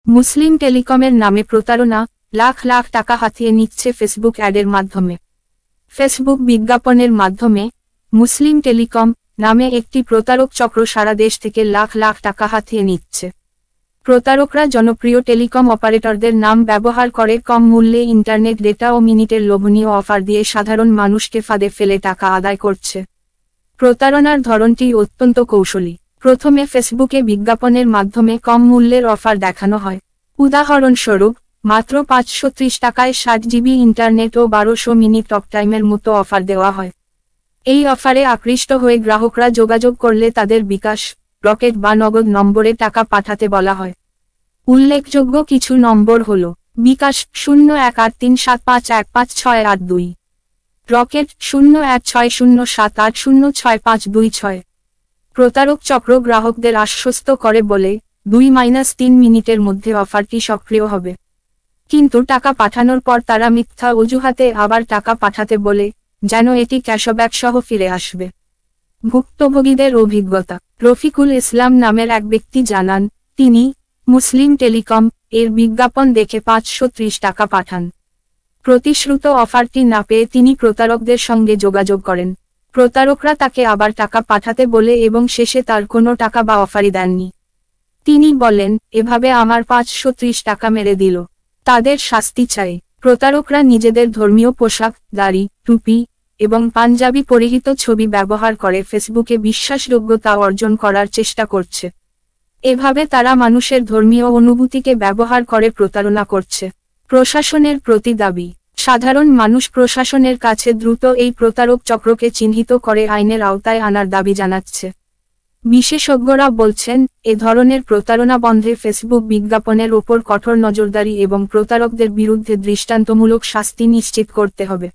মুসলিম টেলিকমের নামে প্রতারণা, লাখ লাখ টাকা হাতিয়ে নিচ্ছে ফেসবুক অ্যাডের মাধ্যমে। ফেসবুক বিজ্ঞাপনের মাধ্যমে মুসলিম টেলিকম নামে একটি প্রতারক চক্র সারা দেশ থেকে লাখ লাখ টাকা হাতিয়ে নিচ্ছে। প্রতারকরা জনপ্রিয় টেলিকম অপারেটরদের নাম ব্যবহার করে কম মূল্যে ইন্টারনেট ডেটা ও মিনিটের লোভনীয় অফার দিয়ে সাধারণ মানুষকে ফাঁদে ফেলে টাকা আদায় করছে। প্রতারণার ধরনটি অত্যন্ত কৌশলী। প্রথমে ফেসবুকে বিজ্ঞাপনের মাধ্যমে কম মূল্যের অফার দেখানো হয়। উদাহরণস্বরূপ, মাত্র 530 টাকায় 60 জিবি ইন্টারনেট ও 1200 মিনিট টকটাইমের মতো অফার দেওয়া হয়। এই অফারে আকৃষ্ট হয়ে গ্রাহকরা যোগাযোগ করলে তাদের বিকাশ, রকেট বা নগদ নম্বরে টাকা পাঠাতে বলা হয়। উল্লেখযোগ্য কিছু নম্বর হল: বিকাশ 018375155682, রকেট 016078065226। প্রতারক চক্র গ্রাহকদের আশ্বস্ত করে বলে 2-3 মিনিটের মধ্যে অফারটি সক্রিয় হবে, কিন্তু টাকা পাঠানোর পর তারা মিথ্যা অজুহাতে আবার টাকা পাঠাতে বলে, যেন এটি ক্যাশব্যাক সহ ফিরে আসবে। ভুক্তভোগীদের অভিজ্ঞতা: রফিকুল ইসলাম নামের এক ব্যক্তি জানান, তিনি মুসলিম টেলিকম এর বিজ্ঞাপন দেখে 530 টাকা পাঠান। প্রতিশ্রুত অফারটি না পেয়ে তিনি প্রতারকদের সঙ্গে যোগাযোগ করেন। প্রতারকরা তাকে আবার টাকা পাঠাতে বলে এবং শেষে তার কোনো টাকা বা অফারই দেননি। তিনি বলেন, এভাবে আমার 530 টাকা মেরে দিল। তাদের শাস্তি চাই। প্রতারকরা নিজেদের ধর্মীয় পোশাক, দাড়ি, টুপি এবং পাঞ্জাবি পরিহিত ছবি ব্যবহার করে ফেসবুকে বিশ্বাসযোগ্যতা অর্জন করার চেষ্টা করছে। এভাবে তারা মানুষের ধর্মীয় অনুভূতিকে ব্যবহার করে প্রতারণা করছে। প্রশাসনের প্রতি দাবি: সাধারণ মানুষ প্রশাসনের কাছে দ্রুত এই প্রতারক চক্রকে চিহ্নিত করে আইনের আওতায় আনার দাবি জানাচ্ছে। বিশেষজ্ঞরা বলছেন, এ ধরনের প্রতারণা বন্ধে ফেসবুক বিজ্ঞাপনের ওপর কঠোর নজরদারি এবং প্রতারকদের বিরুদ্ধে দৃষ্টান্তমূলক শাস্তি নিশ্চিত করতে হবে।